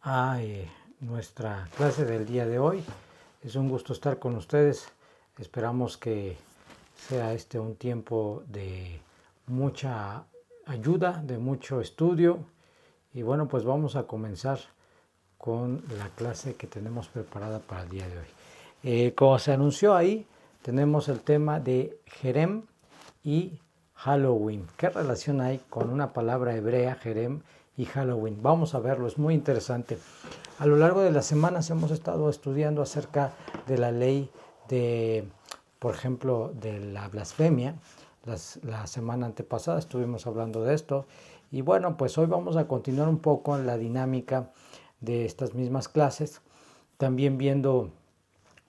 a nuestra clase del día de hoy. Es un gusto estar con ustedes. Esperamos que sea un tiempo de mucha ayuda, de mucho estudio. Y bueno, pues vamos a comenzar con la clase que tenemos preparada para el día de hoy. Como se anunció ahí, tenemos el tema de Jerem y Halloween. ¿Qué relación hay con una palabra hebrea, Jerem, y Halloween? Vamos a verlo, es muy interesante. A lo largo de las semanas hemos estado estudiando acerca de la ley de, por ejemplo, de la blasfemia. La semana antepasada estuvimos hablando de esto. Y bueno, pues hoy vamos a continuar un poco en la dinámica de estas mismas clases, también viendo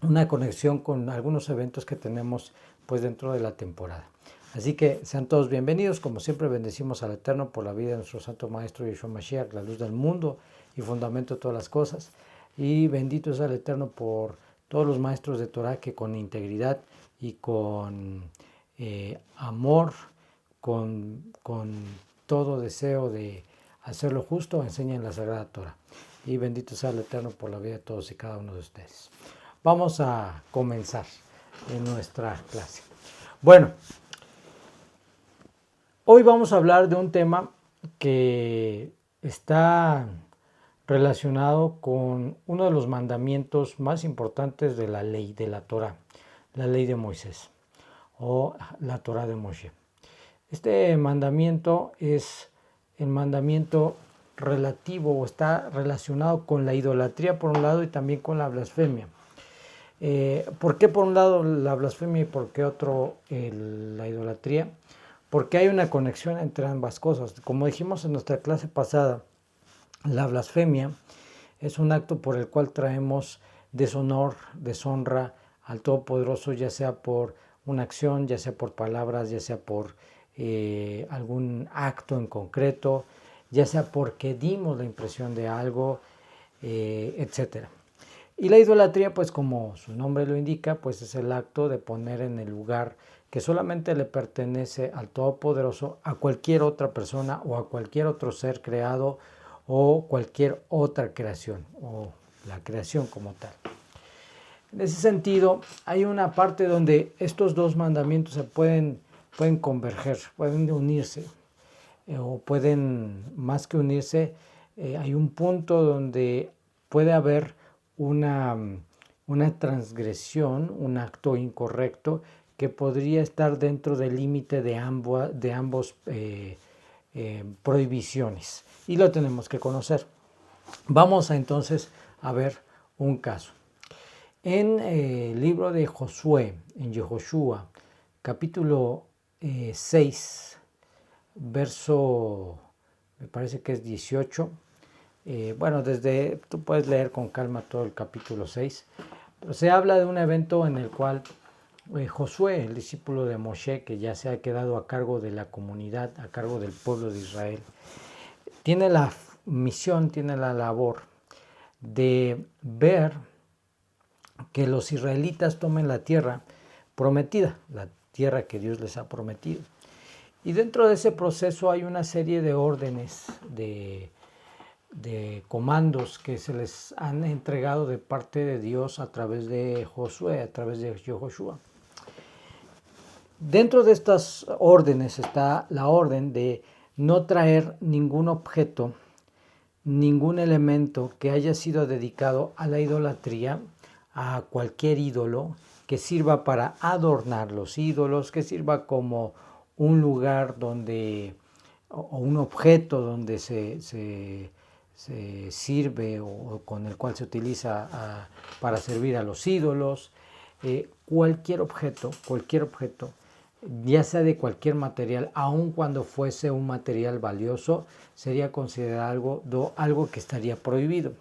una conexión con algunos eventos que tenemos pues dentro de la temporada. Así que sean todos bienvenidos. Como siempre, bendecimos al Eterno por la vida de nuestro Santo Maestro Yeshua Mashiach, la luz del mundo y fundamento de todas las cosas. Y bendito es al Eterno por todos los maestros de Torah que con integridad y con amor, con todo deseo de hacer lo justo, enseñan la Sagrada Torah. Y bendito sea el Eterno por la vida de todos y cada uno de ustedes. Vamos a comenzar en nuestra clase. Bueno, hoy vamos a hablar de un tema que está relacionado con uno de los mandamientos más importantes de la ley de la Torah, la ley de Moisés o la Torah de Moshe. Este mandamiento es el mandamiento relativo o está relacionado con la idolatría por un lado y también con la blasfemia. ¿Por qué por un lado la blasfemia y por qué otro la idolatría? Porque hay una conexión entre ambas cosas. Como dijimos en nuestra clase pasada, la blasfemia es un acto por el cual traemos deshonor, deshonra al Todopoderoso, ya sea por una acción, ya sea por palabras, ya sea por algún acto en concreto, ya sea porque dimos la impresión de algo, etc. Y la idolatría, pues como su nombre lo indica, pues es el acto de poner en el lugar que solamente le pertenece al Todopoderoso a cualquier otra persona o a cualquier otro ser creado o cualquier otra creación o la creación como tal. En ese sentido, hay una parte donde estos dos mandamientos se pueden converger, pueden unirse o pueden, más que unirse, hay un punto donde puede haber una transgresión, un acto incorrecto que podría estar dentro del límite de ambos prohibiciones y lo tenemos que conocer. Vamos entonces a ver un caso. En el libro de Josué, en Yehoshua, capítulo 6, verso, me parece que es 18. Bueno, tú puedes leer con calma todo el capítulo 6. Pero se habla de un evento en el cual Josué, el discípulo de Moshe, que ya se ha quedado a cargo de la comunidad, a cargo del pueblo de Israel, tiene la misión, tiene la labor de ver que los israelitas tomen la tierra prometida, la tierra que Dios les ha prometido. Y dentro de ese proceso hay una serie de órdenes, de comandos que se les han entregado de parte de Dios a través de Josué, a través de Yehoshua. Dentro de estas órdenes está la orden de no traer ningún objeto, ningún elemento que haya sido dedicado a la idolatría, a cualquier ídolo que sirva para adornar los ídolos, que sirva como un lugar donde, o un objeto donde se sirve o con el cual se utiliza para servir a los ídolos. Cualquier objeto, ya sea de cualquier material, aun cuando fuese un material valioso, sería considerado algo que estaría prohibido.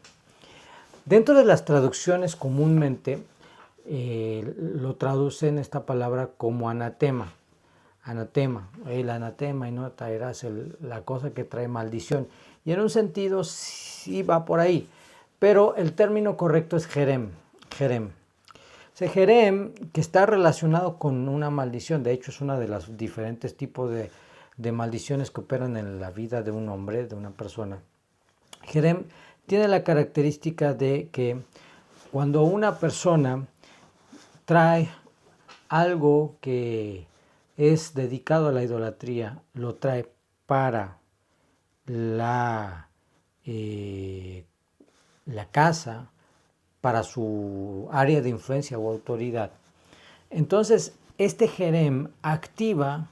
Dentro de las traducciones comúnmente lo traducen esta palabra como anatema. Anatema, el anatema y no traerás la cosa que trae maldición. Y en un sentido sí va por ahí, pero el término correcto es jerem. Jerem, que está relacionado con una maldición, de hecho es uno de los diferentes tipos de maldiciones que operan en la vida de un hombre, de una persona. Jerem tiene la característica de que cuando una persona trae algo que es dedicado a la idolatría, lo trae para la, la casa, para su área de influencia o autoridad. Entonces, este jerem activa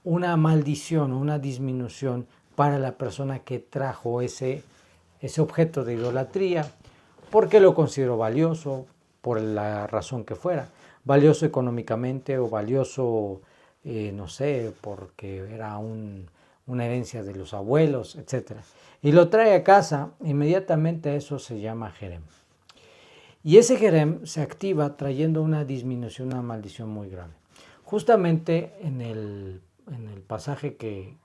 una maldición o una disminución para la persona que trajo ese objeto de idolatría, porque lo consideró valioso, por la razón que fuera, valioso económicamente o valioso, no sé, porque era una herencia de los abuelos, etc. Y lo trae a casa, inmediatamente eso se llama jerem. Y ese jerem se activa trayendo una disminución, una maldición muy grave. Justamente en el pasaje que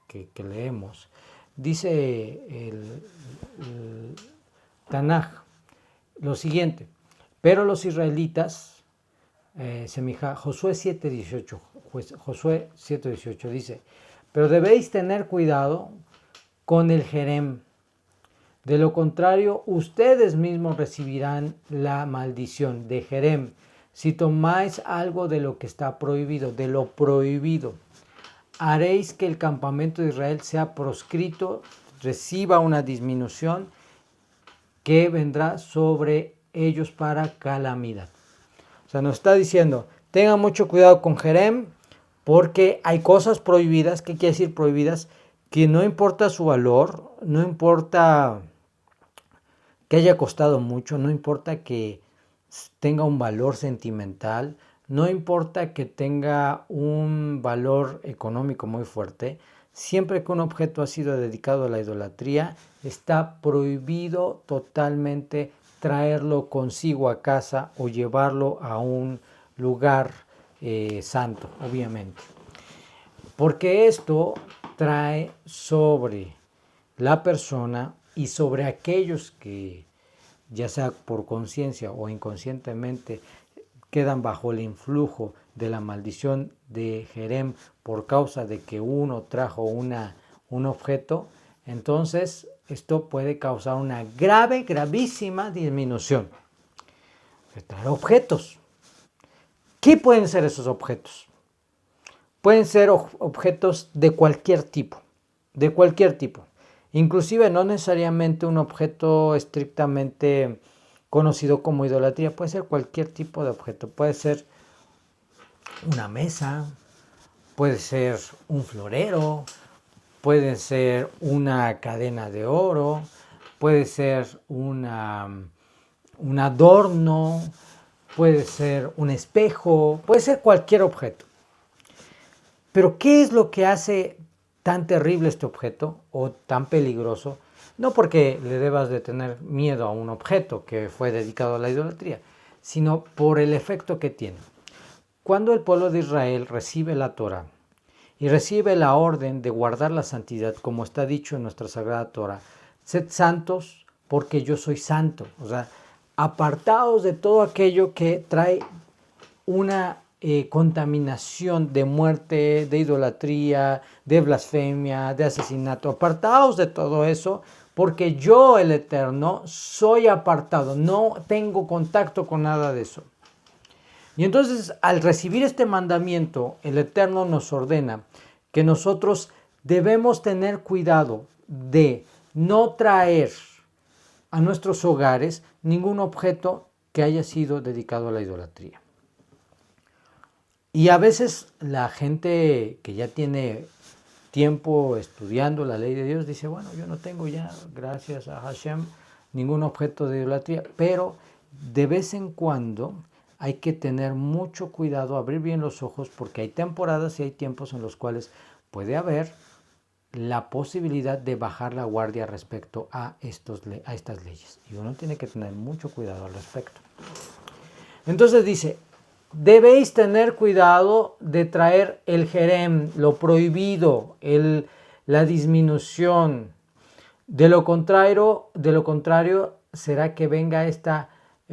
leemos, dice el Tanaj lo siguiente: pero los israelitas, Josué 7:18, Josué 7:18 dice, pero debéis tener cuidado con el jerem. De lo contrario, ustedes mismos recibirán la maldición de jerem si tomáis algo de lo que está prohibido, de lo prohibido. Haréis que el campamento de Israel sea proscrito, reciba una disminución que vendrá sobre ellos para calamidad. O sea, nos está diciendo, tengan mucho cuidado con jerem, porque hay cosas prohibidas. ¿Qué quiere decir prohibidas? Que no importa su valor, no importa que haya costado mucho, no importa que tenga un valor sentimental, no importa que tenga un valor económico muy fuerte, siempre que un objeto ha sido dedicado a la idolatría, está prohibido totalmente traerlo consigo a casa o llevarlo a un lugar santo, obviamente. Porque esto trae sobre la persona y sobre aquellos que, ya sea por conciencia o inconscientemente, quedan bajo el influjo de la maldición de jerem por causa de que uno trajo un objeto, entonces esto puede causar una gravísima disminución. Traer objetos. ¿Qué pueden ser esos objetos? Pueden ser objetos de cualquier tipo, inclusive no necesariamente un objeto estrictamente conocido como idolatría, puede ser cualquier tipo de objeto, puede ser una mesa, puede ser un florero, puede ser una cadena de oro, puede ser un adorno, puede ser un espejo, puede ser cualquier objeto. Pero ¿qué es lo que hace tan terrible este objeto o tan peligroso? No porque le debas de tener miedo a un objeto que fue dedicado a la idolatría, sino por el efecto que tiene. Cuando el pueblo de Israel recibe la Torah y recibe la orden de guardar la santidad, como está dicho en nuestra Sagrada Torah, sed santos porque yo soy santo. O sea, apartados de todo aquello que trae una contaminación de muerte, de idolatría, de blasfemia, de asesinato. Apartaos de todo eso, porque yo, el Eterno, soy apartado, no tengo contacto con nada de eso. Y entonces, al recibir este mandamiento, el Eterno nos ordena que nosotros debemos tener cuidado de no traer a nuestros hogares ningún objeto que haya sido dedicado a la idolatría. Y a veces la gente que ya tiene tiempo estudiando la ley de Dios dice, bueno, yo no tengo ya, gracias a Hashem, ningún objeto de idolatría, pero de vez en cuando hay que tener mucho cuidado, abrir bien los ojos, porque hay temporadas y hay tiempos en los cuales puede haber la posibilidad de bajar la guardia respecto a estas leyes. Y uno tiene que tener mucho cuidado al respecto. Entonces dice, debéis tener cuidado de traer el jerem, lo prohibido, la disminución. De lo contrario será que venga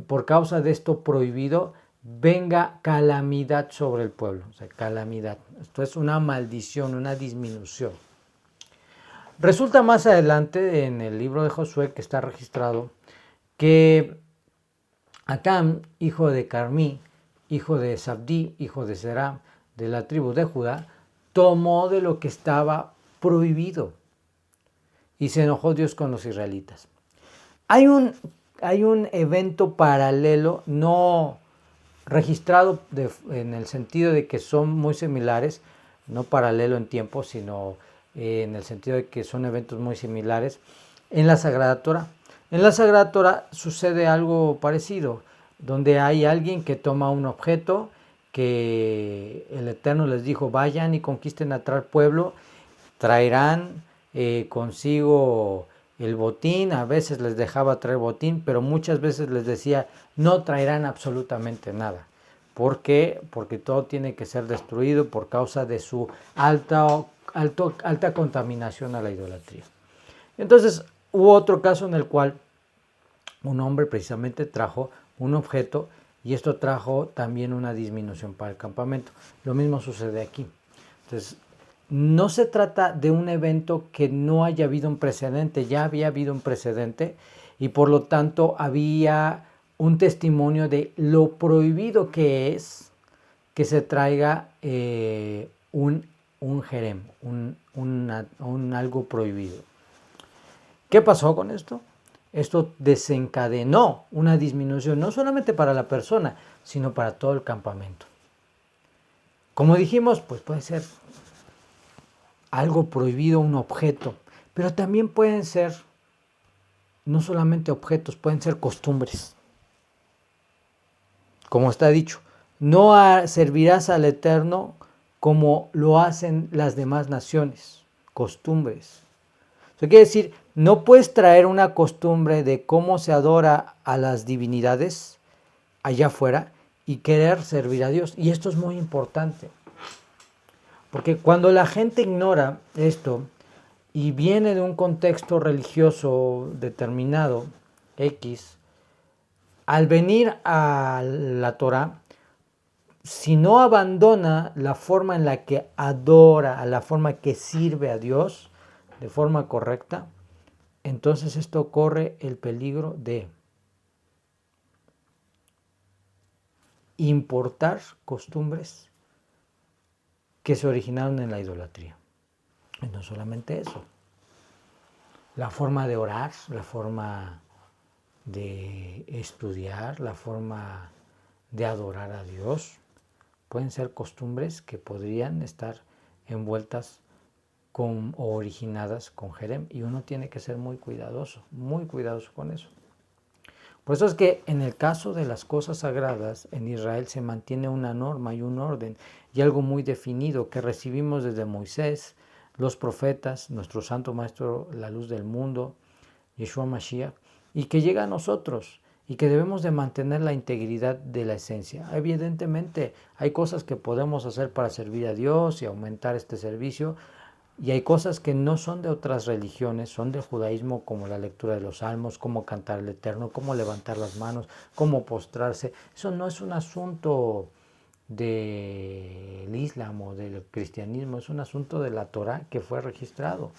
por causa de esto prohibido, venga calamidad sobre el pueblo. O sea, calamidad. Esto es una maldición, una disminución. Resulta más adelante en el libro de Josué que está registrado que Acán, hijo de Carmí, hijo de Sabdí, hijo de Será, de la tribu de Judá, tomó de lo que estaba prohibido y se enojó Dios con los israelitas. Hay un evento paralelo, no registrado en el sentido de que son muy similares, no paralelo en tiempo, sino en el sentido de que son eventos muy similares, en la Sagrada Torá. En la Sagrada Torá sucede algo parecido, donde hay alguien que toma un objeto que el Eterno les dijo, vayan y conquisten a tal pueblo, traerán consigo el botín, a veces les dejaba traer botín, pero muchas veces les decía, no traerán absolutamente nada. ¿Por qué? Porque todo tiene que ser destruido por causa de su alta contaminación a la idolatría. Entonces hubo otro caso en el cual un hombre precisamente trajo un objeto y esto trajo también una disminución para el campamento. Lo mismo sucede aquí. Entonces, no se trata de un evento que no haya habido un precedente, ya había habido un precedente y por lo tanto había un testimonio de lo prohibido que es que se traiga un jerem, un algo prohibido. ¿Qué pasó con esto? Esto desencadenó una disminución no solamente para la persona, sino para todo el campamento. Como dijimos, pues puede ser algo prohibido, un objeto, pero también pueden ser no solamente objetos, pueden ser costumbres. Como está dicho, no servirás al Eterno como lo hacen las demás naciones, costumbres. Eso quiere decir, no puedes traer una costumbre de cómo se adora a las divinidades allá afuera y querer servir a Dios. Y esto es muy importante. Porque cuando la gente ignora esto y viene de un contexto religioso determinado, X, al venir a la Torah, si no abandona la forma en la que adora, a la forma que sirve a Dios de forma correcta, entonces esto corre el peligro de importar costumbres que se originaron en la idolatría. Y no solamente eso, la forma de orar, la forma de estudiar, la forma de adorar a Dios, pueden ser costumbres que podrían estar envueltas o originadas con jerem, y uno tiene que ser muy cuidadoso con eso. Por eso es que en el caso de las cosas sagradas en Israel se mantiene una norma y un orden y algo muy definido que recibimos desde Moisés, los profetas, nuestro santo maestro, la luz del mundo, Yeshua Mashiach, y que llega a nosotros y que debemos de mantener la integridad de la esencia. Evidentemente hay cosas que podemos hacer para servir a Dios y aumentar este servicio, y hay cosas que no son de otras religiones, son del judaísmo, como la lectura de los salmos, cómo cantar al Eterno, cómo levantar las manos, cómo postrarse. Eso no es un asunto del Islam o del cristianismo, es un asunto de la Torah que fue registrado.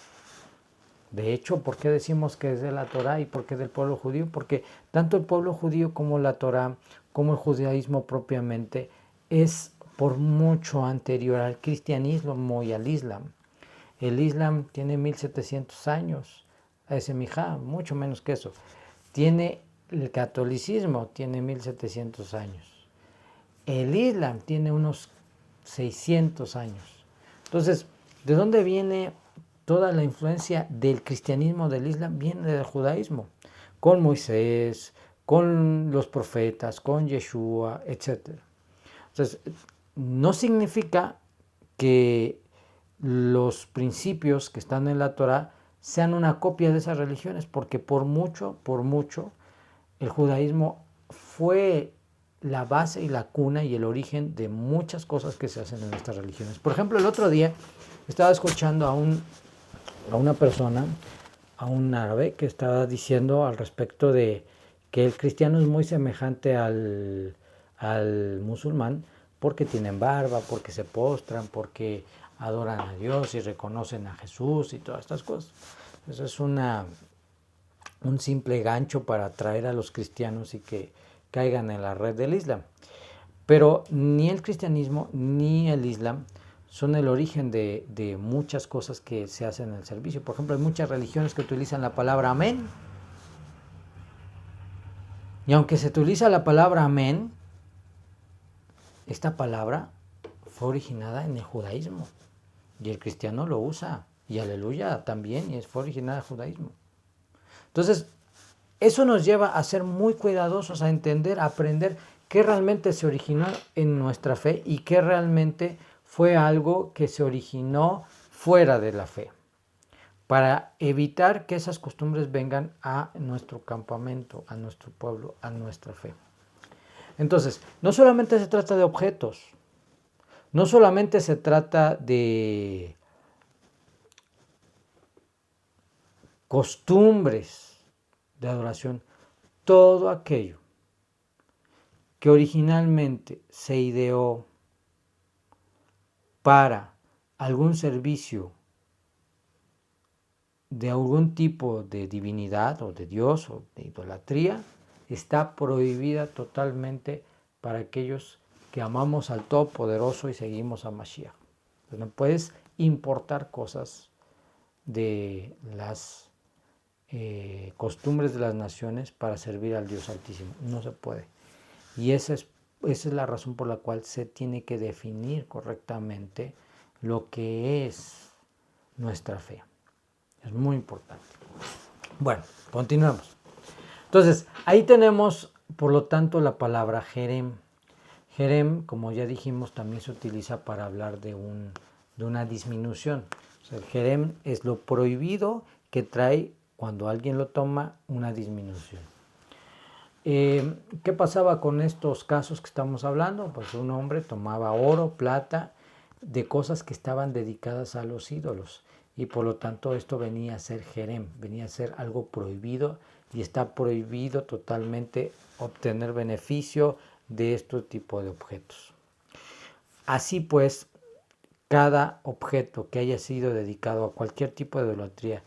De hecho, ¿por qué decimos que es de la Torah y por qué del pueblo judío? Porque tanto el pueblo judío como la Torah, como el judaísmo propiamente, es por mucho anterior al cristianismo y al Islam. El Islam tiene 1700 años, ese mijá, mucho menos que eso. El catolicismo tiene 1700 años. El Islam tiene unos 600 años. Entonces, ¿de dónde viene toda la influencia del cristianismo, del Islam? Viene del judaísmo, con Moisés, con los profetas, con Yeshua, etc. Entonces, no significa que los principios que están en la Torah sean una copia de esas religiones, porque por mucho, el judaísmo fue la base y la cuna y el origen de muchas cosas que se hacen en estas religiones. Por ejemplo, el otro día estaba escuchando a una persona, a un árabe, que estaba diciendo al respecto de que el cristiano es muy semejante al musulmán, porque tienen barba, porque se postran, porque adoran a Dios y reconocen a Jesús y todas estas cosas. Eso es un simple gancho para atraer a los cristianos y que caigan en la red del Islam. Pero ni el cristianismo ni el Islam son el origen de muchas cosas que se hacen en el servicio. Por ejemplo, hay muchas religiones que utilizan la palabra amén. Y aunque se utiliza la palabra amén, esta palabra fue originada en el judaísmo. Y el cristiano lo usa. Y aleluya también, y fue originada del judaísmo. Entonces, eso nos lleva a ser muy cuidadosos, a entender, a aprender qué realmente se originó en nuestra fe y qué realmente fue algo que se originó fuera de la fe, para evitar que esas costumbres vengan a nuestro campamento, a nuestro pueblo, a nuestra fe. Entonces, no solamente se trata de objetos, no solamente se trata de costumbres de adoración, todo aquello que originalmente se ideó para algún servicio de algún tipo de divinidad o de Dios o de idolatría, está prohibida totalmente para aquellos que amamos al Todopoderoso y seguimos a Mashiach. Pues no puedes importar cosas de las costumbres de las naciones para servir al Dios Altísimo. No se puede. Y esa es la razón por la cual se tiene que definir correctamente lo que es nuestra fe. Es muy importante. Bueno, continuemos. Entonces, ahí tenemos, por lo tanto, la palabra jerem. Jerem, como ya dijimos, también se utiliza para hablar de una disminución. O sea, el jerem es lo prohibido que trae, cuando alguien lo toma, una disminución. ¿Qué pasaba con estos casos que estamos hablando? Pues un hombre tomaba oro, plata, de cosas que estaban dedicadas a los ídolos. Y por lo tanto esto venía a ser jerem, venía a ser algo prohibido, y está prohibido totalmente obtener beneficio de este tipo de objetos. Así pues, cada objeto que haya sido dedicado a cualquier tipo de idolatría,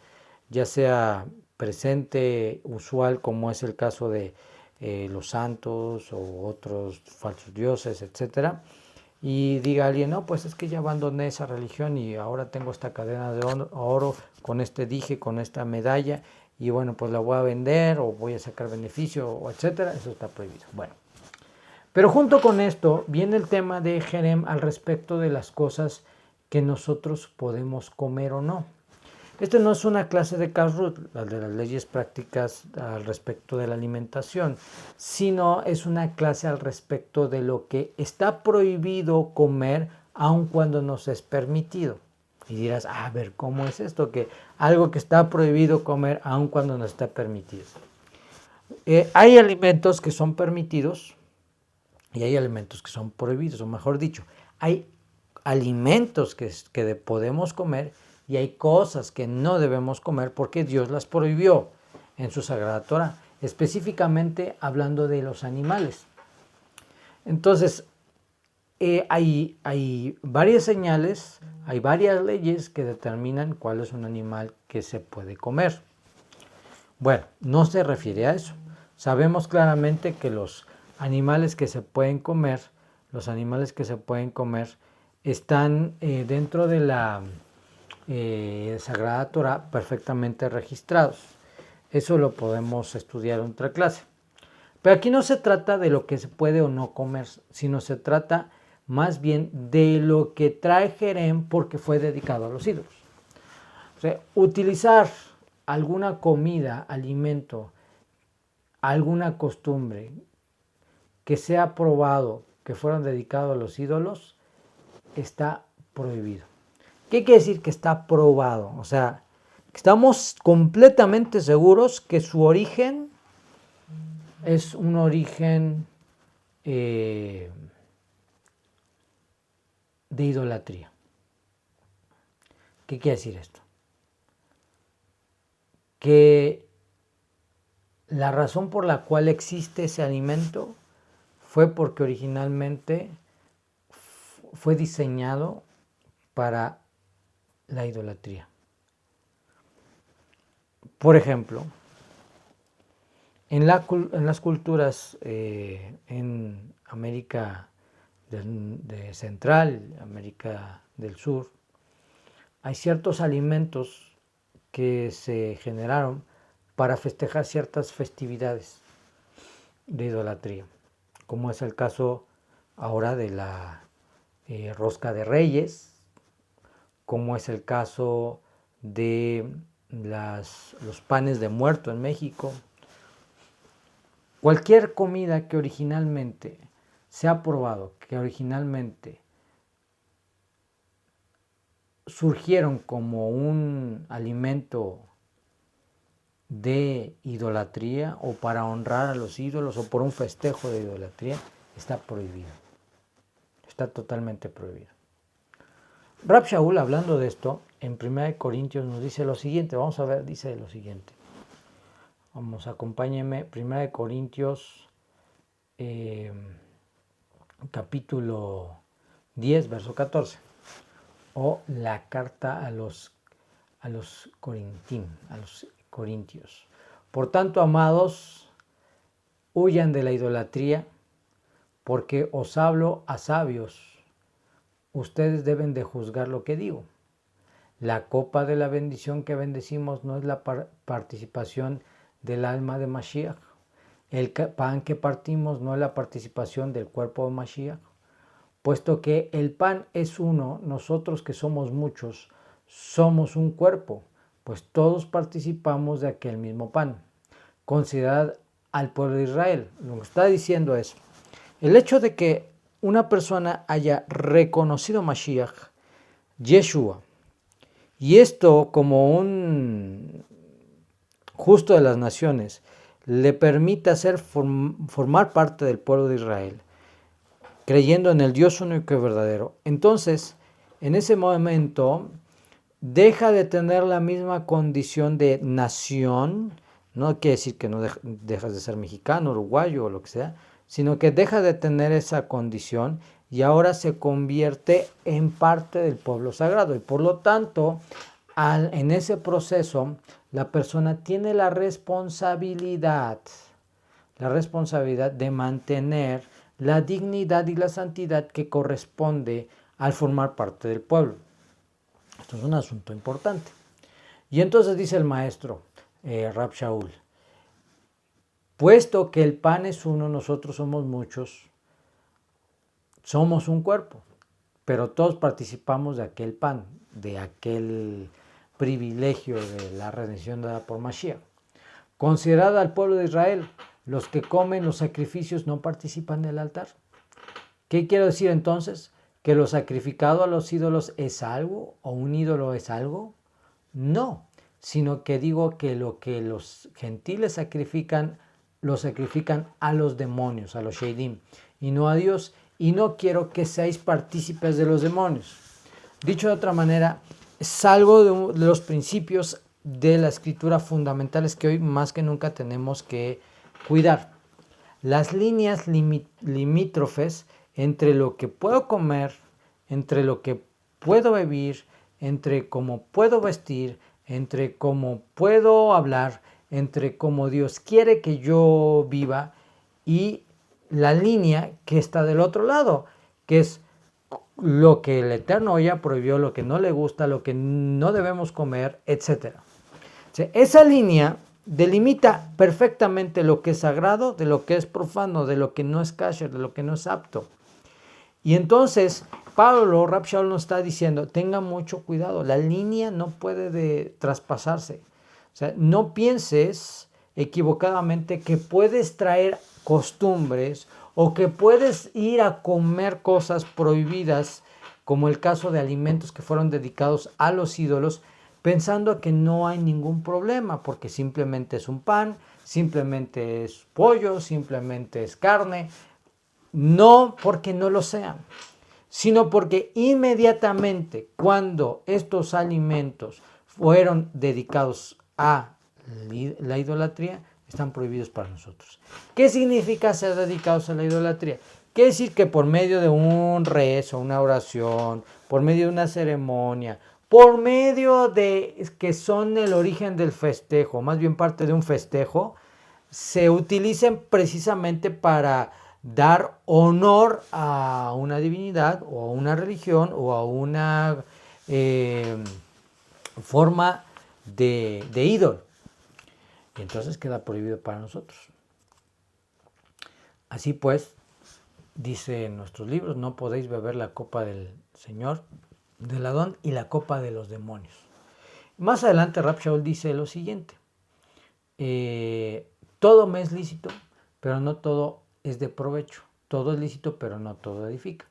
ya sea presente, usual, como es el caso de los santos o otros falsos dioses, etcétera, y diga alguien, no, pues es que ya abandoné esa religión y ahora tengo esta cadena de oro con este dije, con esta medalla, y bueno, pues la voy a vender o voy a sacar beneficio, o etcétera, eso está prohibido. Bueno, pero junto con esto viene el tema de jerem al respecto de las cosas que nosotros podemos comer o no. Esto no es una clase de Kashrut, la de las leyes prácticas al respecto de la alimentación, sino es una clase al respecto de lo que está prohibido comer aun cuando nos es permitido. Y dirás, a ver, ¿cómo es esto? Que algo que está prohibido comer aun cuando no está permitido. Hay alimentos que son permitidos y hay alimentos que son prohibidos, o mejor dicho, hay alimentos que podemos comer y hay cosas que no debemos comer porque Dios las prohibió en su Sagrada Torah, específicamente hablando de los animales. Entonces, hay varias señales, hay varias leyes que determinan cuál es un animal que se puede comer. Bueno, no se refiere a eso. Sabemos claramente que los animales que se pueden comer, están dentro de la Sagrada Torah perfectamente registrados. Eso lo podemos estudiar en otra clase. Pero aquí no se trata de lo que se puede o no comer, sino se trata más bien de lo que trae jerem porque fue dedicado a los ídolos. O sea, utilizar alguna comida, alimento, alguna costumbre que sea probado que fueron dedicados a los ídolos, está prohibido. ¿Qué quiere decir que está probado? O sea, estamos completamente seguros que su origen es un origen de idolatría. ¿Qué quiere decir esto? Que la razón por la cual existe ese alimento fue porque originalmente fue diseñado para la idolatría. Por ejemplo, en las culturas en América Central, América del Sur, hay ciertos alimentos que se generaron para festejar ciertas festividades de idolatría, como es el caso ahora de la rosca de Reyes, como es el caso de los panes de muerto en México. Cualquier comida que originalmente se ha probado, que originalmente surgieron como un alimento de idolatría o para honrar a los ídolos o por un festejo de idolatría, está prohibido. Está totalmente prohibido. Rab Shaul, hablando de esto, en 1 Corintios nos dice lo siguiente. Vamos a ver, dice lo siguiente. Vamos, acompáñenme. 1 Corintios, capítulo 10, verso 14. O la carta a los corintios. Por tanto, amados, huyan de la idolatría, porque os hablo a sabios. Ustedes deben de juzgar lo que digo. La copa de la bendición que bendecimos no es la participación del alma de Mashiach. El pan que partimos no es la participación del cuerpo de Mashiach. Puesto que el pan es uno, nosotros que somos muchos, somos un cuerpo, pues todos participamos de aquel mismo pan. Considerad al pueblo de Israel. Lo que está diciendo es, el hecho de que una persona haya reconocido Mashiach, Yeshua, y esto como un justo de las naciones, le permita formar parte del pueblo de Israel, creyendo en el Dios único y verdadero, entonces, en ese momento, deja de tener la misma condición de nación. No quiere decir que no dejas de ser mexicano, uruguayo o lo que sea, sino que deja de tener esa condición y ahora se convierte en parte del pueblo sagrado. Y por lo tanto, en ese proceso, la persona tiene la responsabilidad de mantener la dignidad y la santidad que corresponde al formar parte del pueblo. Esto es un asunto importante. Y entonces dice el maestro Rab Shaul, puesto que el pan es uno, nosotros somos muchos, somos un cuerpo, pero todos participamos de aquel pan, de aquel privilegio de la redención dada por Mashiach. Considerad al pueblo de Israel, los que comen los sacrificios no participan del altar. ¿Qué quiero decir entonces? ¿Que lo sacrificado a los ídolos es algo o un ídolo es algo? No, sino que digo que lo que los gentiles sacrifican, lo sacrifican a los demonios, a los sheidim, y no a Dios, y no quiero que seáis partícipes de los demonios. Dicho de otra manera, es algo de los principios de la escritura fundamentales que hoy más que nunca tenemos que cuidar. Las líneas limítrofes entre lo que puedo comer, entre lo que puedo beber, entre cómo puedo vestir, entre cómo puedo hablar, entre cómo Dios quiere que yo viva y la línea que está del otro lado, que es lo que el Eterno ya prohibió, lo que no le gusta, lo que no debemos comer, etc. Esa línea delimita perfectamente lo que es sagrado, de lo que es profano, de lo que no es kasher, de lo que no es apto. Y entonces, Pablo, Rab Shaul nos está diciendo, tenga mucho cuidado, la línea no puede traspasarse. O sea, no pienses equivocadamente que puedes traer costumbres o que puedes ir a comer cosas prohibidas, como el caso de alimentos que fueron dedicados a los ídolos, pensando que no hay ningún problema, porque simplemente es un pan, simplemente es pollo, simplemente es carne. No porque no lo sean, sino porque inmediatamente cuando estos alimentos fueron dedicados a la idolatría, están prohibidos para nosotros. ¿Qué significa ser dedicados a la idolatría? Quiere decir que por medio de un rezo, una oración, por medio de una ceremonia, por medio de que son el origen del festejo, más bien parte de un festejo, se utilicen precisamente para dar honor a una divinidad o a una religión o a una forma de ídolo. Y entonces queda prohibido para nosotros. Así pues, dice en nuestros libros, no podéis beber la copa del Señor, del Adón, y la copa de los demonios. Más adelante Rab Shaul dice lo siguiente, todo me es lícito, pero no todo es de provecho. Todo es lícito, pero no todo edifica.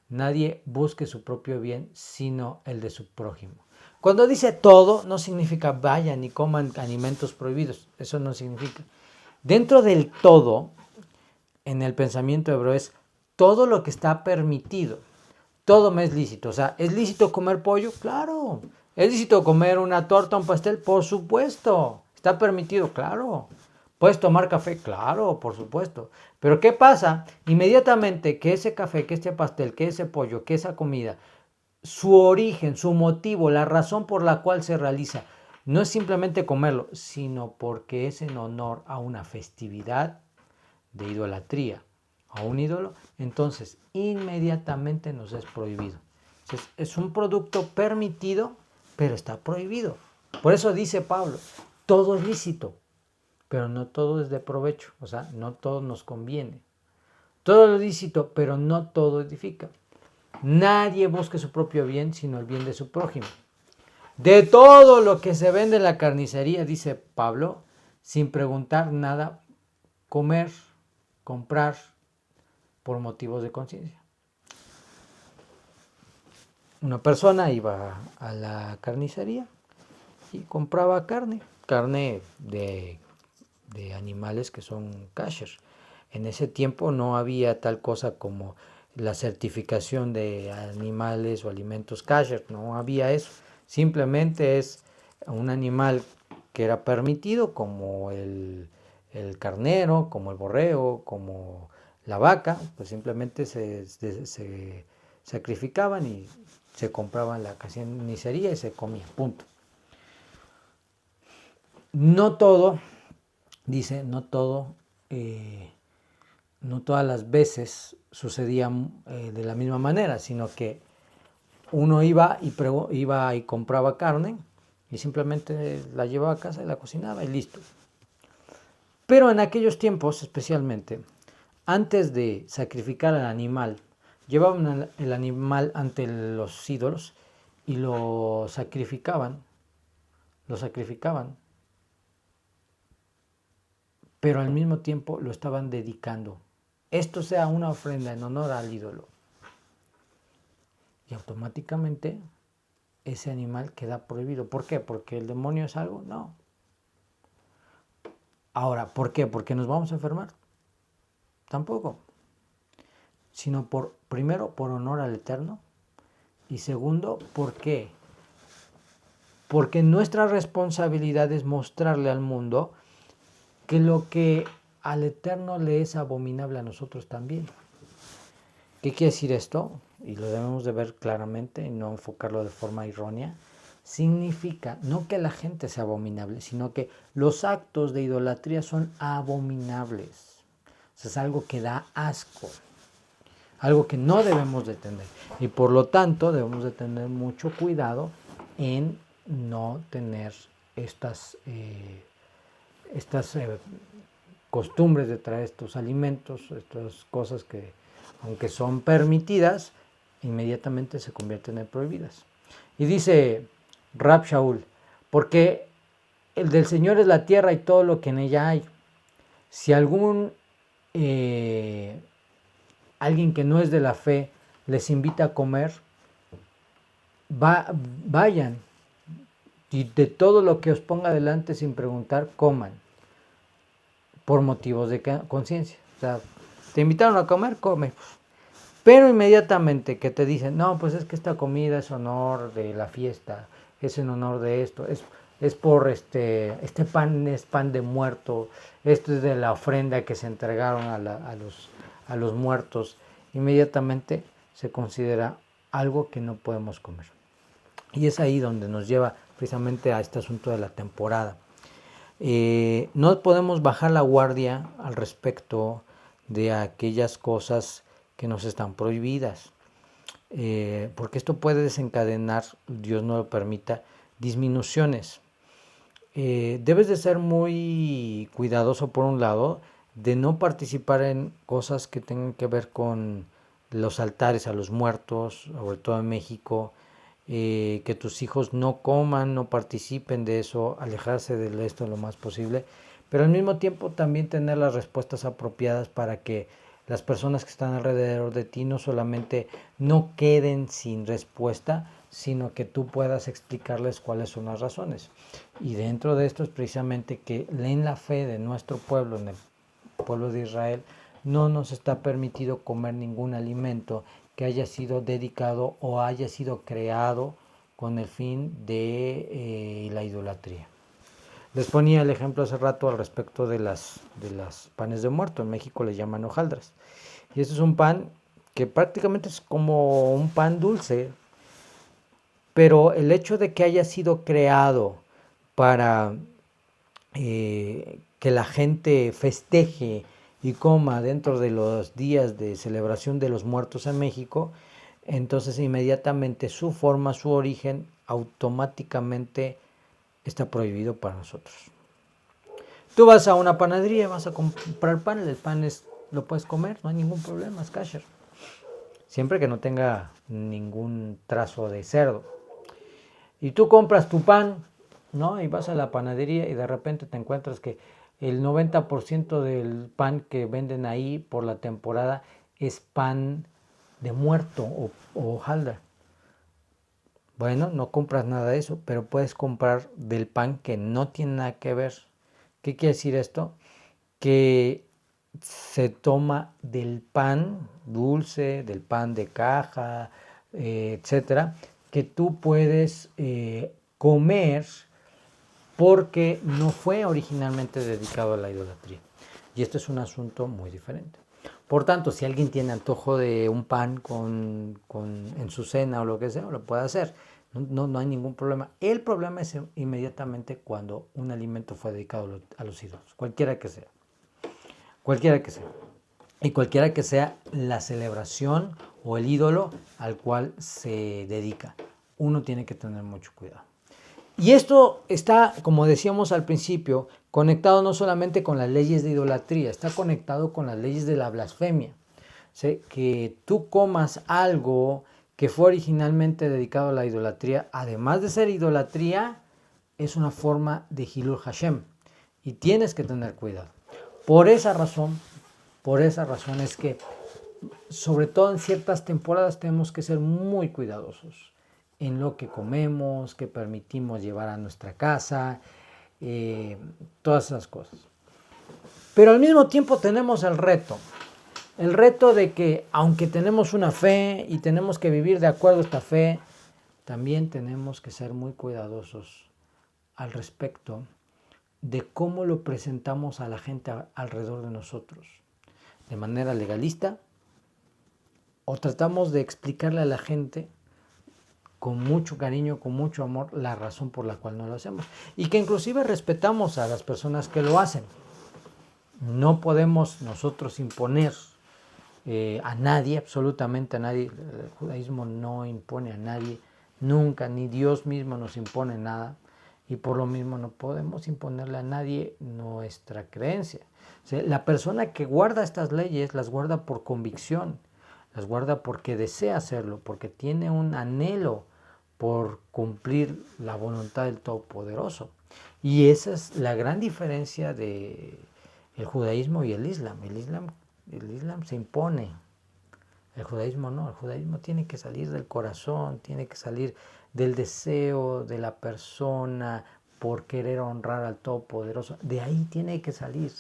Nadie busque su propio bien, sino el de su prójimo. Cuando dice todo, no significa vayan y coman alimentos prohibidos. Eso no significa. Dentro del todo, en el pensamiento hebreo es todo lo que está permitido. Todo me es lícito. O sea, ¿es lícito comer pollo? Claro. ¿Es lícito comer una torta, un pastel? Por supuesto. ¿Está permitido? Claro. ¿Puedes tomar café? Claro, por supuesto. Pero ¿qué pasa? Inmediatamente que ese café, que este pastel, que ese pollo, que esa comida, su origen, su motivo, la razón por la cual se realiza, no es simplemente comerlo, sino porque es en honor a una festividad de idolatría, a un ídolo, entonces inmediatamente nos es prohibido. Entonces, es un producto permitido, pero está prohibido. Por eso dice Pablo, todo es lícito, pero no todo es de provecho, o sea, no todo nos conviene. Todo es lícito, pero no todo edifica. Nadie busque su propio bien, sino el bien de su prójimo. De todo lo que se vende en la carnicería, dice Pablo, sin preguntar nada, comer, comprar por motivos de conciencia. Una persona iba a la carnicería y compraba carne de animales que son kosher. En ese tiempo no había tal cosa como la certificación de animales o alimentos kosher, no había eso. Simplemente es un animal que era permitido, como el carnero, como el borrego, como la vaca, pues simplemente se sacrificaban y se compraban en la carnicería y se comía, punto. No todo, dice, no todas las veces sucedía de la misma manera, sino que uno iba y compraba carne y simplemente la llevaba a casa y la cocinaba y listo. Pero en aquellos tiempos, especialmente, antes de sacrificar al animal, llevaban el animal ante los ídolos y lo sacrificaban, pero al mismo tiempo lo estaban dedicando. Esto sea una ofrenda en honor al ídolo. Y automáticamente ese animal queda prohibido. ¿Por qué? ¿Porque el demonio es algo? No. Ahora, ¿por qué? ¿Porque nos vamos a enfermar? Tampoco. Sino primero, por honor al Eterno. Y segundo, ¿por qué? Porque nuestra responsabilidad es mostrarle al mundo que lo que al Eterno le es abominable a nosotros también. ¿Qué quiere decir esto? Y lo debemos de ver claramente y no enfocarlo de forma errónea. Significa no que la gente sea abominable, sino que los actos de idolatría son abominables. O sea, es algo que da asco, algo que no debemos de tener. Y por lo tanto debemos de tener mucho cuidado en no tener estas costumbres de traer estos alimentos, estas cosas que, aunque son permitidas, inmediatamente se convierten en prohibidas. Y dice Rab Shaul, porque el del Señor es la tierra y todo lo que en ella hay. Si alguien que no es de la fe les invita a comer, vayan y de todo lo que os ponga delante sin preguntar, coman, por motivos de conciencia. O sea, te invitaron a comer, come. Pero inmediatamente que te dicen, no, pues es que esta comida es honor de la fiesta, es en honor de esto, es por este pan es pan de muerto, esto es de la ofrenda que se entregaron a los muertos, inmediatamente se considera algo que no podemos comer. Y es ahí donde nos lleva precisamente a este asunto de la temporada. No podemos bajar la guardia al respecto de aquellas cosas que nos están prohibidas, porque esto puede desencadenar, Dios no lo permita, disminuciones. Debes de ser muy cuidadoso por un lado, de no participar en cosas que tengan que ver con los altares a los muertos, sobre todo en México, que tus hijos no coman, no participen de eso, alejarse de esto lo más posible, pero al mismo tiempo también tener las respuestas apropiadas para que las personas que están alrededor de ti no solamente no queden sin respuesta, sino que tú puedas explicarles cuáles son las razones. Y dentro de esto es precisamente que en la fe de nuestro pueblo, en el pueblo de Israel, no nos está permitido comer ningún alimento que haya sido dedicado o haya sido creado con el fin de la idolatría. Les ponía el ejemplo hace rato al respecto de las panes de muerto. En México le llaman hojaldras. Y este es un pan que prácticamente es como un pan dulce, pero el hecho de que haya sido creado para que la gente festeje y coma dentro de los días de celebración de los muertos en México, entonces inmediatamente su forma, su origen, automáticamente está prohibido para nosotros. Tú vas a una panadería, vas a comprar pan, el pan lo puedes comer, no hay ningún problema, es kosher. Siempre que no tenga ningún trazo de cerdo. Y tú compras tu pan, ¿no? Y vas a la panadería y de repente te encuentras que el 90% del pan que venden ahí por la temporada es pan de muerto o hojaldra. Bueno, no compras nada de eso, pero puedes comprar del pan que no tiene nada que ver. ¿Qué quiere decir esto? Que se toma del pan dulce, del pan de caja, etcétera, que tú puedes comer porque no fue originalmente dedicado a la idolatría. Y esto es un asunto muy diferente. Por tanto, si alguien tiene antojo de un pan en su cena o lo que sea, lo puede hacer. No hay ningún problema. El problema es inmediatamente cuando un alimento fue dedicado a los ídolos, cualquiera que sea. Cualquiera que sea. Y cualquiera que sea la celebración o el ídolo al cual se dedica. Uno tiene que tener mucho cuidado. Y esto está, como decíamos al principio, conectado no solamente con las leyes de idolatría, está conectado con las leyes de la blasfemia. ¿Sí? Que tú comas algo que fue originalmente dedicado a la idolatría, además de ser idolatría, es una forma de Hilul Hashem. Y tienes que tener cuidado. Por esa razón es que, sobre todo en ciertas temporadas, tenemos que ser muy cuidadosos en lo que comemos, que permitimos llevar a nuestra casa, todas esas cosas. Pero al mismo tiempo tenemos el reto de que aunque tenemos una fe y tenemos que vivir de acuerdo a esta fe, también tenemos que ser muy cuidadosos al respecto de cómo lo presentamos a la gente alrededor de nosotros, de manera legalista, o tratamos de explicarle a la gente con mucho cariño, con mucho amor, la razón por la cual no lo hacemos. Y que inclusive respetamos a las personas que lo hacen. No podemos nosotros imponer a nadie, absolutamente a nadie. El judaísmo no impone a nadie, nunca, ni Dios mismo nos impone nada. Y por lo mismo no podemos imponerle a nadie nuestra creencia. O sea, la persona que guarda estas leyes las guarda por convicción, las guarda porque desea hacerlo, porque tiene un anhelo por cumplir la voluntad del Todopoderoso. Y esa es la gran diferencia de el judaísmo y el Islam. El Islam se impone. El judaísmo no, el judaísmo tiene que salir del corazón, tiene que salir del deseo de la persona por querer honrar al Todopoderoso. De ahí tiene que salir.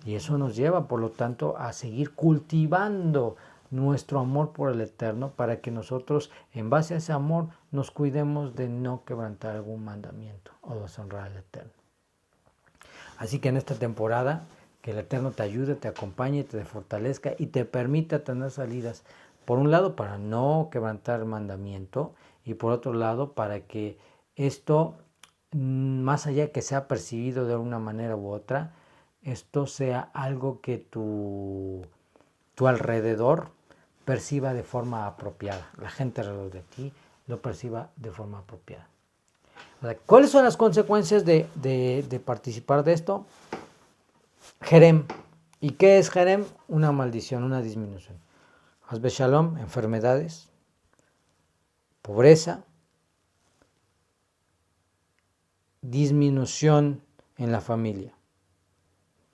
Y eso nos lleva, por lo tanto, a seguir cultivando nuestro amor por el Eterno para que nosotros, en base a ese amor, nos cuidemos de no quebrantar algún mandamiento o deshonrar al Eterno. Así que en esta temporada, que el Eterno te ayude, te acompañe, te fortalezca y te permita tener salidas, por un lado, para no quebrantar el mandamiento y por otro lado para que esto, más allá que sea percibido de una manera u otra, esto sea algo que tu alrededor perciba de forma apropiada, la gente alrededor de ti lo perciba de forma apropiada. O sea, ¿cuáles son las consecuencias de participar de esto? Jerem. ¿Y qué es Jerem? Una maldición, una disminución. Hazbe Shalom, enfermedades, pobreza, disminución en la familia.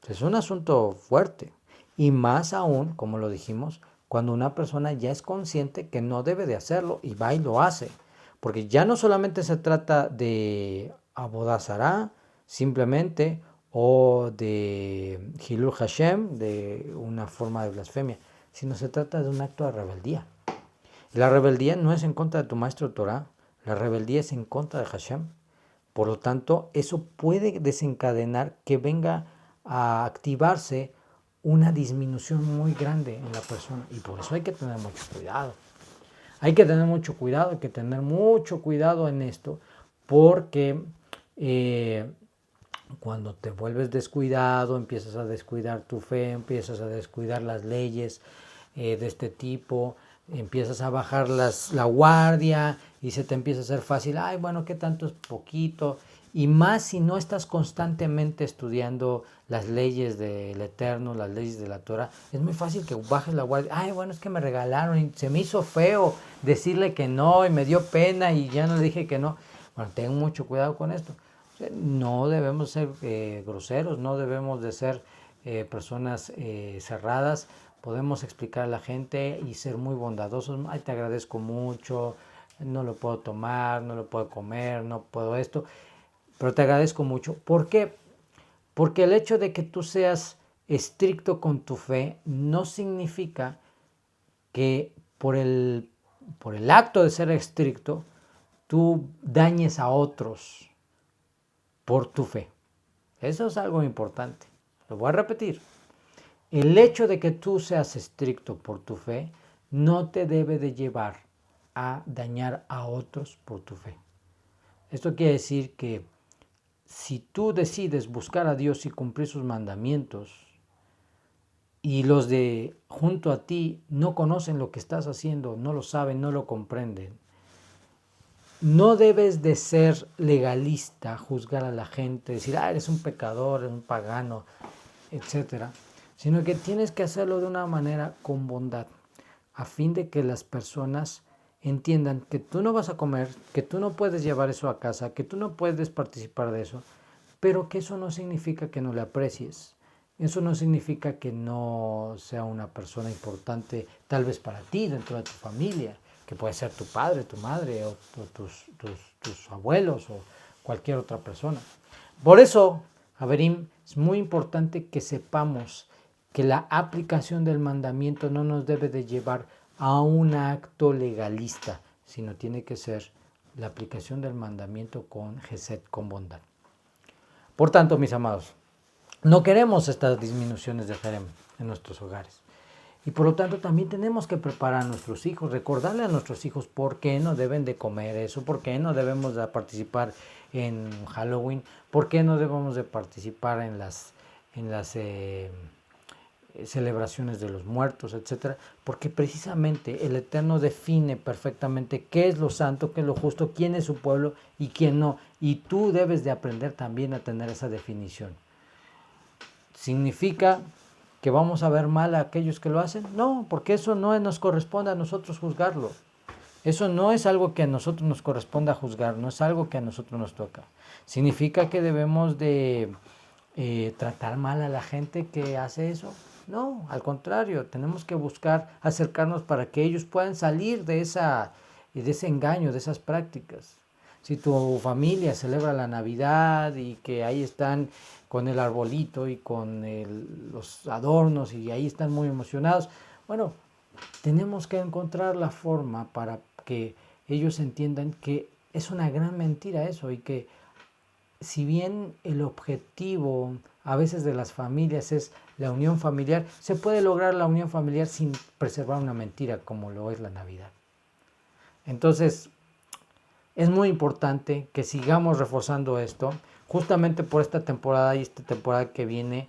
Es un asunto fuerte. Y más aún, como lo dijimos, cuando una persona ya es consciente que no debe de hacerlo y va y lo hace. Porque ya no solamente se trata de Abodazará, simplemente, o de Hilul Hashem, de una forma de blasfemia, sino se trata de un acto de rebeldía. Y la rebeldía no es en contra de tu maestro Torah, la rebeldía es en contra de Hashem. Por lo tanto, eso puede desencadenar que venga a activarse una disminución muy grande en la persona. Y por eso hay que tener mucho cuidado. Hay que tener mucho cuidado, hay que tener mucho cuidado en esto, porque cuando te vuelves descuidado, empiezas a descuidar tu fe, empiezas a descuidar las leyes de este tipo, empiezas a bajar la guardia y se te empieza a hacer fácil, ay, bueno, ¿qué tanto es poquito? Y más si no estás constantemente estudiando las leyes del Eterno, las leyes de la Torah, es muy fácil que bajes la guardia. Ay, bueno, es que me regalaron y se me hizo feo decirle que no y me dio pena y ya no le dije que no. Bueno, ten mucho cuidado con esto. No debemos ser groseros, no debemos de ser personas cerradas. Podemos explicar a la gente y ser muy bondadosos. Ay, te agradezco mucho, no lo puedo tomar, no lo puedo comer, no puedo esto, pero te agradezco mucho. ¿Por qué? Porque el hecho de que tú seas estricto con tu fe no significa que por el acto de ser estricto tú dañes a otros por tu fe. Eso es algo importante. Lo voy a repetir. El hecho de que tú seas estricto por tu fe no te debe de llevar a dañar a otros por tu fe. Esto quiere decir que si tú decides buscar a Dios y cumplir sus mandamientos y los de junto a ti no conocen lo que estás haciendo, no lo saben, no lo comprenden, no debes de ser legalista, juzgar a la gente, decir, eres un pecador, eres un pagano, etcétera, sino que tienes que hacerlo de una manera con bondad, a fin de que las personas entiendan que tú no vas a comer, que tú no puedes llevar eso a casa, que tú no puedes participar de eso, pero que eso no significa que no le aprecies. Eso no significa que no sea una persona importante tal vez para ti dentro de tu familia, que puede ser tu padre, tu madre o tus abuelos o cualquier otra persona. Por eso, Haverim, es muy importante que sepamos que la aplicación del mandamiento no nos debe de llevar a un acto legalista, sino tiene que ser la aplicación del mandamiento con gesed, con bondad. Por tanto, mis amados, no queremos estas disminuciones de Jerem en nuestros hogares. Y por lo tanto también tenemos que preparar a nuestros hijos, recordarle a nuestros hijos por qué no deben de comer eso, por qué no debemos de participar en Halloween, por qué no debemos de participar en las celebraciones de los muertos, etcétera, porque precisamente el Eterno define perfectamente qué es lo santo, qué es lo justo, quién es su pueblo y quién no. Y tú debes de aprender también a tener esa definición. ¿Significa que vamos a ver mal a aquellos que lo hacen? No, porque eso no nos corresponde a nosotros juzgarlo. Eso no es algo que a nosotros nos corresponda juzgar, no es algo que a nosotros nos toca. ¿Significa que debemos de tratar mal a la gente que hace eso? No, al contrario, tenemos que buscar acercarnos para que ellos puedan salir de ese engaño, de esas prácticas. Si tu familia celebra la Navidad y que ahí están con el arbolito y con los adornos y ahí están muy emocionados, bueno, tenemos que encontrar la forma para que ellos entiendan que es una gran mentira eso y que si bien el objetivo a veces de las familias es la unión familiar, se puede lograr la unión familiar sin preservar una mentira como lo es la Navidad. Entonces, Es muy importante que sigamos reforzando esto, justamente por esta temporada y esta temporada que viene,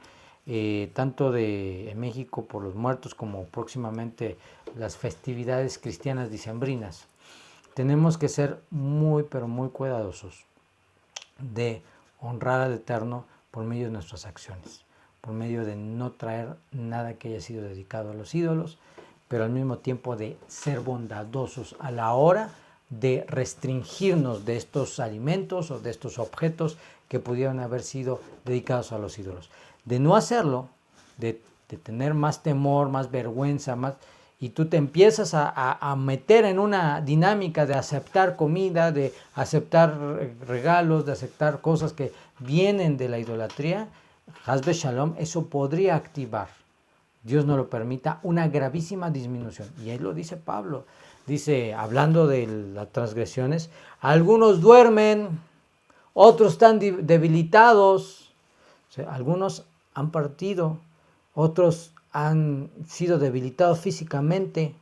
tanto de México por los muertos como próximamente las festividades cristianas dicembrinas. Tenemos que ser muy, pero muy cuidadosos de honrar al Eterno por medio de nuestras acciones, por medio de no traer nada que haya sido dedicado a los ídolos, pero al mismo tiempo de ser bondadosos a la hora de restringirnos de estos alimentos o de estos objetos que pudieran haber sido dedicados a los ídolos. De no hacerlo, de tener más temor, más vergüenza, más, y tú te empiezas a meter en una dinámica de aceptar comida, de aceptar regalos, de aceptar cosas que vienen de la idolatría, Hasbe Shalom, eso podría activar, Dios no lo permita, una gravísima disminución. Y ahí lo dice Pablo. Dice, hablando de las transgresiones, algunos duermen, otros están debilitados, o sea, algunos han partido, otros han sido debilitados físicamente,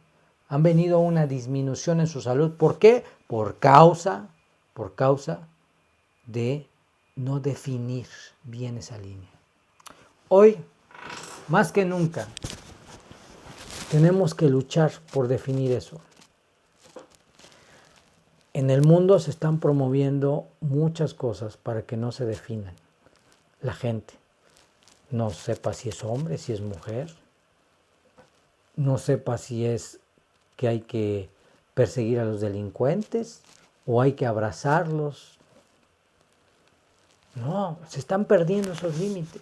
han venido una disminución en su salud. ¿Por qué? Por causa de no definir bien esa línea. Hoy, más que nunca, tenemos que luchar por definir eso. En el mundo se están promoviendo muchas cosas para que no se definan. La gente no sepa si es hombre, si es mujer, no sepa si es que hay que perseguir a los delincuentes o hay que abrazarlos. No, se están perdiendo esos límites.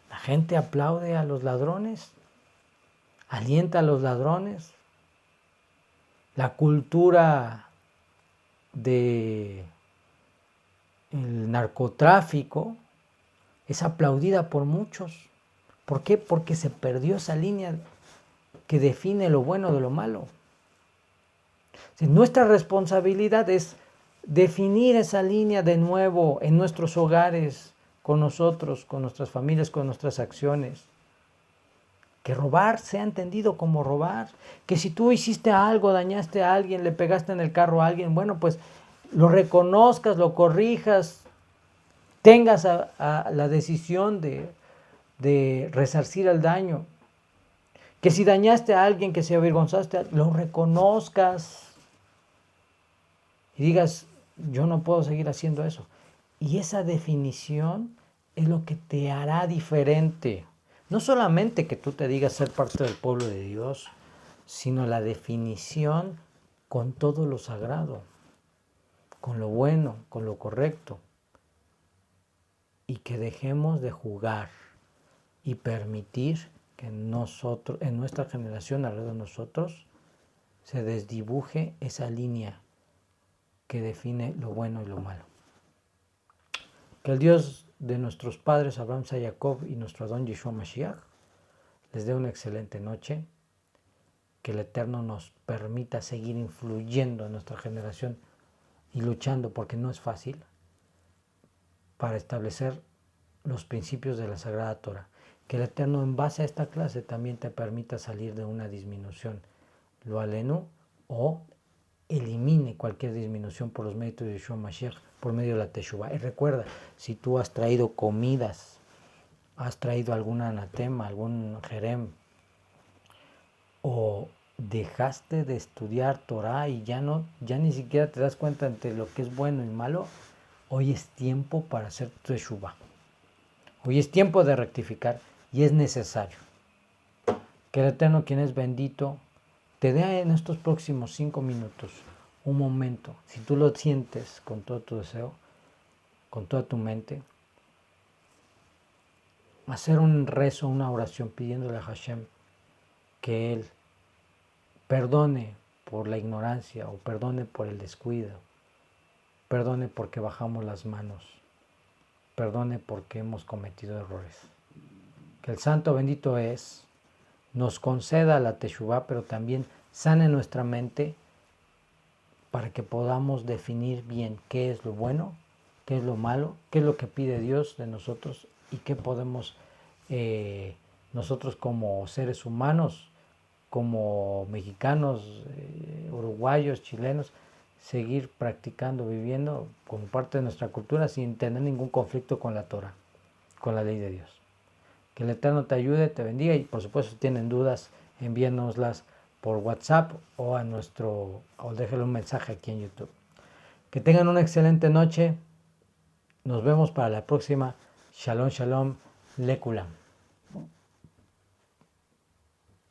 La gente aplaude a los ladrones, alienta a los ladrones. La cultura de el narcotráfico es aplaudida por muchos. ¿Por qué? Porque se perdió esa línea que define lo bueno de lo malo. Nuestra responsabilidad es definir esa línea de nuevo en nuestros hogares, con nosotros, con nuestras familias, con nuestras acciones. Que robar sea entendido como robar. Que si tú hiciste algo, dañaste a alguien, le pegaste en el carro a alguien, bueno, pues lo reconozcas, lo corrijas, tengas a la decisión de resarcir el daño. Que si dañaste a alguien, que si avergonzaste, lo reconozcas y digas, yo no puedo seguir haciendo eso. Y esa definición es lo que te hará diferente. No solamente que tú te digas ser parte del pueblo de Dios, sino la definición con todo lo sagrado, con lo bueno, con lo correcto. Y que dejemos de jugar y permitir que nosotros, en nuestra generación, alrededor de nosotros, se desdibuje esa línea que define lo bueno y lo malo. Que el Dios de nuestros padres Abraham, Isaac, Jacob y nuestro Adón Yeshua Mashiach les dé una excelente noche. Que el Eterno nos permita seguir influyendo en nuestra generación y luchando, porque no es fácil, para establecer los principios de la Sagrada Torah. Que el Eterno, en base a esta clase, también te permita salir de una disminución, lo alenu, o elimine cualquier disminución por los méritos de Yeshua Mashiach, por medio de la Teshuvah. Y recuerda, si tú has traído comidas, has traído algún anatema, algún jerem, o dejaste de estudiar Torah y ya ni siquiera te das cuenta entre lo que es bueno y malo, hoy es tiempo para hacer Teshuvah. Hoy es tiempo de rectificar y es necesario. Que el Eterno, quien es bendito, te dé en estos próximos 5 minutos un momento, si tú lo sientes con todo tu deseo, con toda tu mente, hacer un rezo, una oración pidiéndole a Hashem que Él perdone por la ignorancia o perdone por el descuido, perdone porque bajamos las manos, perdone porque hemos cometido errores. Que el Santo bendito es, nos conceda la Teshuvah, pero también sane nuestra mente para que podamos definir bien qué es lo bueno, qué es lo malo, qué es lo que pide Dios de nosotros y qué podemos nosotros como seres humanos, como mexicanos, uruguayos, chilenos, seguir practicando, viviendo como parte de nuestra cultura sin tener ningún conflicto con la Torah, con la ley de Dios. Que el Eterno te ayude, te bendiga y por supuesto si tienen dudas, envíenoslas por WhatsApp o o déjenle un mensaje aquí en YouTube. Que tengan una excelente noche. Nos vemos para la próxima. Shalom, shalom, lekulam.